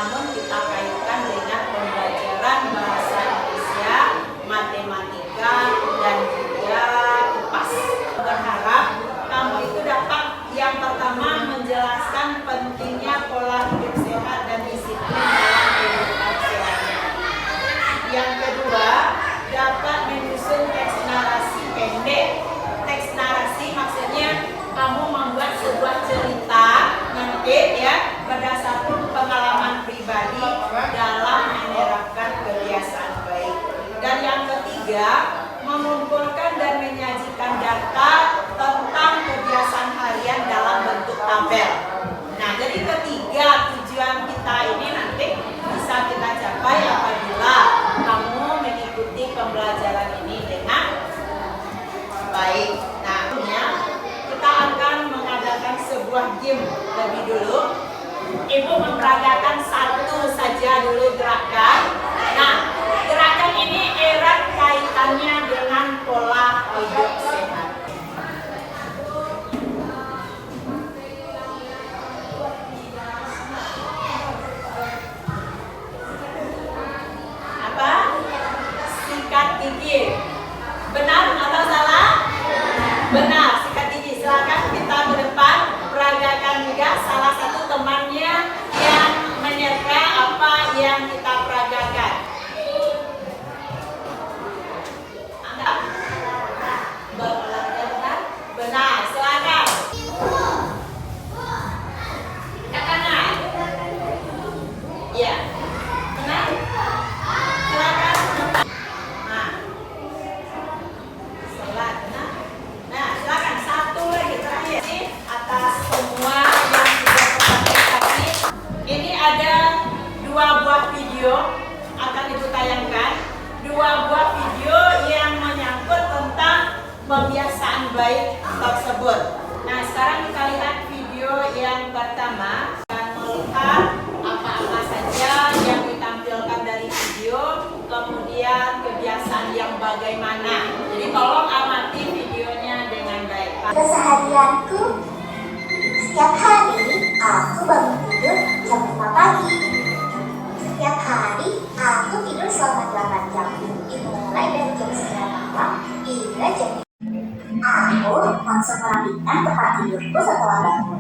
namun kita kaitkan dengan pembelajaran bahasa Indonesia, matematika, dan juga IPAS. Berharap kamu itu dapat yang pertama menjelaskan pentingnya pola hidup sehat dan disiplin dalam kehidupan sehari-hari. Yang kedua, dapat menyusun teks narasi pendek. Teks narasi maksudnya kamu membuat sebuah cerita nanti ya berdasarkan pengalaman pribadi dalam menerapkan kebiasaan baik. Dan yang ketiga, mengumpulkan dan menyajikan data tentang kebiasaan harian dalam bentuk tabel. Nah, jadi ketiga tujuan kita ini nanti bisa kita capai apabila kamu mengikuti pembelajaran ini dengan baik. Nah, kita akan mengadakan sebuah game lebih dulu. Ibu memperagakan satu saja dulu gerakan. Nah, gerakan ini erat kaitannya dengan pola hidup sehat. Apa? Sikat gigi. Benar atau salah? Benar, sikat gigi. Silakan kita ke depan peragakan juga salah satu temannya yang menyerta apa yang kita peragakan. Benar, silakan. Ke kanan. Iya. Benar. Silakan. Nah. Silakan. Nah, silakan satu lagi terakhir atas semua yang sudah terpakai tadi. Ini ada 2 buah video akan Ibu tayangkan. 2 buah video yang menyangkut tentang kebiasaan baik tersebut. Nah, sekarang kita lihat video yang pertama dan melihat apa-apa saja yang ditampilkan dari video, kemudian kebiasaan yang bagaimana. Jadi tolong amati videonya dengan baik. Keseharianku, setiap hari aku bangun tidur jam 5 pagi. Setiap hari aku tidur selama 8 jam, dimulai dari jam 9 malam hingga jam 5. Aku langsung merapikan tempat tidurku setelah bangun.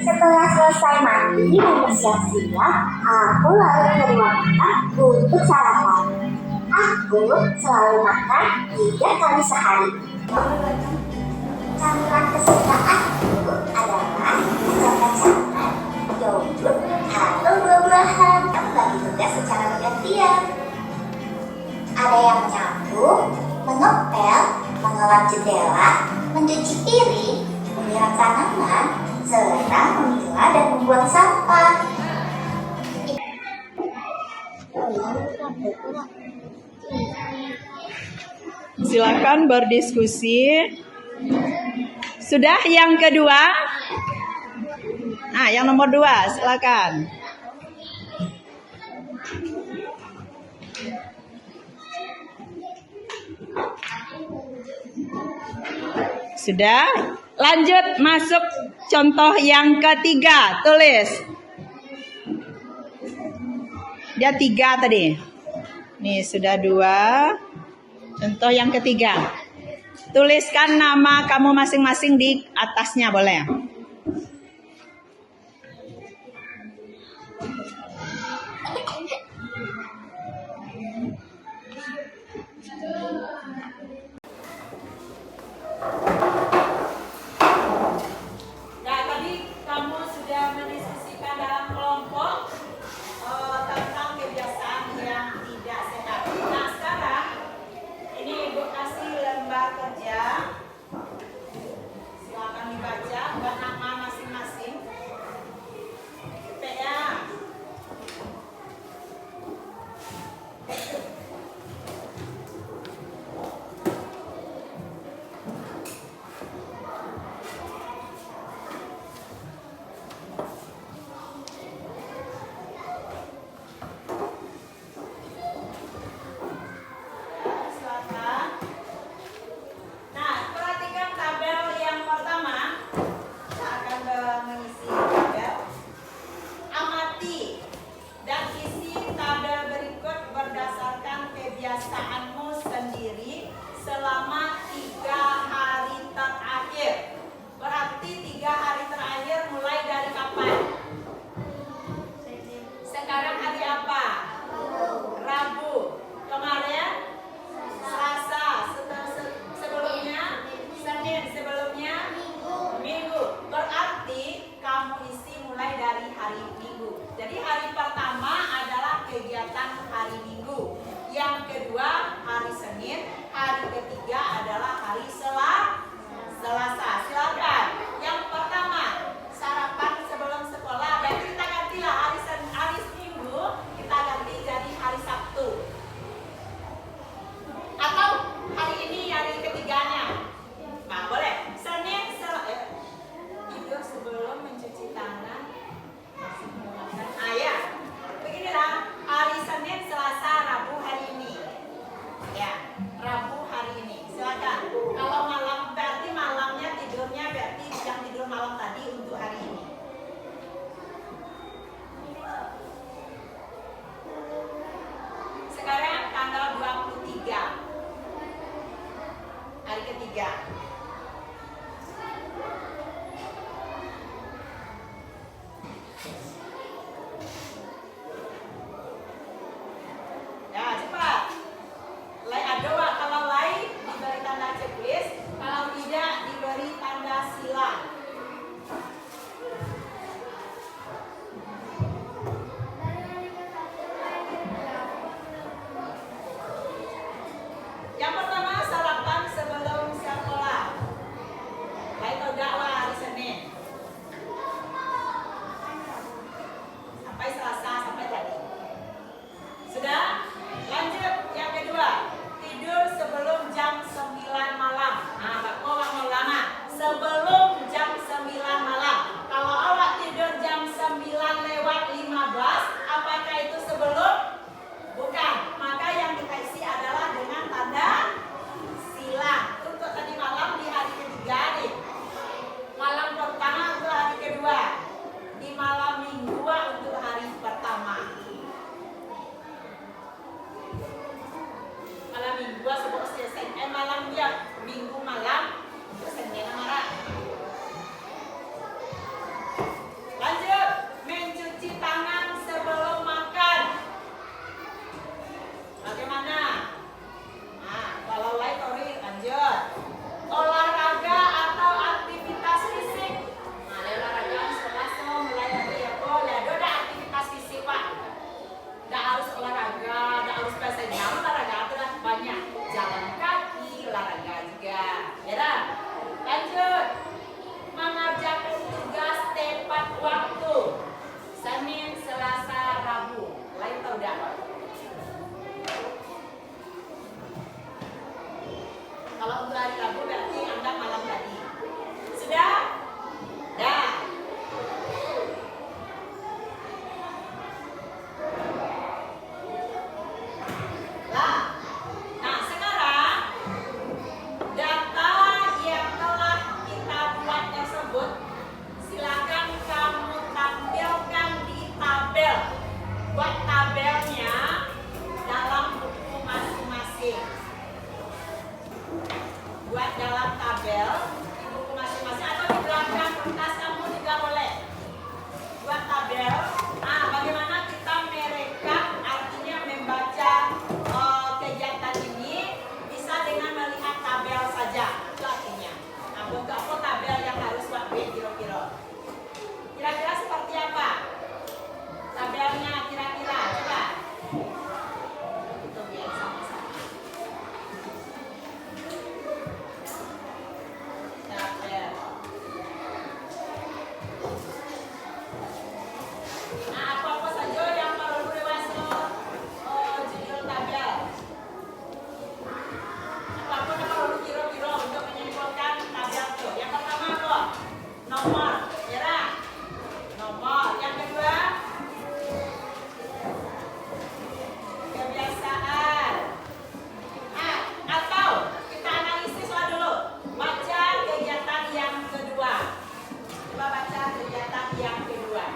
Setelah selesai mandi dan bersiap-siap, aku lalu menerima makan untuk sarapan. Aku selalu makan 3 kali sehari. Camilan kesukaanku adalah kacang-kacangan, yogurt, atau buah-buahan yang bagi tugas secara bergantian. Ada yang menyapu, mengepel, mengelap jendela, mencuci piring, menyiram tanaman, serta memilah dan membuang sampah. Silakan berdiskusi. Sudah yang kedua? Nah, yang nomor 2, silakan. Sudah? Lanjut masuk contoh yang ketiga. Tulis. Dia 3 tadi. Nih, sudah 2. Contoh yang ketiga. Tuliskan nama kamu masing-masing di atasnya, boleh? Nah, tadi kamu sudah mendiskusikan dalam kelompok tentang kebiasaan yang tidak sehat. Nah, sekarang ini Ibu kasih lembar kerja. Silakan dibaca. hari Minggu. Jadi hari pertama adalah kegiatan hari Minggu. Yang kedua hari Senin, hari ketiga adalah hari Selasa. Silakan. Yang pertama sarapan sebelum sekolah. Dan kita gantilah hari Minggu kita ganti jadi hari Sabtu. Atau hari ini hari ketiganya. Nah, boleh. Senin tidur sebelum mencuci tangan. Ya. Beginilah hari Senin, Selasa, Rabu hari ini. Ya, Rabu hari ini. Silakan. Kalau malam berarti malamnya tidurnya berarti yang tidur malam tadi untuk hari ini. Sekarang tanggal 23. Hari ketiga. Ya, cepat. Lai ada Wak. Kalau lai diberi tanda checklist, kalau tidak diberi tanda silang. Yang pertama sarapan sebelum sekolah. Lai tahu gak Wak hari Senin? Sampai Selasa, sampai tadi. Sudah? Lanjut yang kedua, tidur sebelum jam 9 malam. Nah, Mbak Awak mau lama. Sebelum jam 9 malam. Kalau awak tidur jam 9:15, apakah itu sebelum? Bukan. Maka yang kita isi adalah dengan tanda silang. Untuk tadi malam di hari ketiga nih. Malam pertama untuk hari kedua. Di malam Minggu untuk hari pertama. Malam Minggu sebab selesai malam dia Minggu malam terus Senin marah. Lanjut, mencuci tangan sebelum makan. Bagaimana? Nah, kalau lain Tori lanjut. Olahraga atau aktivitas fisik. Nah, olahraga langsung mulai dari ada aktivitas fisik Pak. Nggak harus olahraga, nggak harus biasanya olahraga adalah banyak. Jalan kaki, olahraga juga. Ya, lanjut. Mengerjakan tugas tepat waktu. Senin, Selasa, Rabu. Lain tahu dah. Kalau untuk hari Rabu berarti Anda malam tadi. Sudah? Dah. Nah, sekarang data yang telah kita buat tersebut silakan kamu tampilkan di tabel. Buat tabelnya dalam buku masing-masing. Buat dalam tabel di buku masing-masing atau di belakang kertas kamu juga boleh. Buat tabel. Nah, bagaimana kita merekap, artinya membaca kegiatan ini bisa dengan melihat tabel saja. Itu artinya. Nah, untuk apa tabel yang harus buat kira-kira? Kira-kira seperti apa? Tabelnya kira-kira, coba. Itu biar sama-sama. Tabel. Nah, apa-apa saja yang perlu dimasuk judul tabel. Apa-apa yang perlu kira-kira untuk menyimpulkan tabel itu. Yang pertama apa? Nomor, ya. Nomor. Yang kedua, kebiasaan. Atau kita analisis dulu. Baca kegiatan yang kedua. Coba baca kegiatan yang kedua.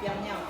biar nyaman.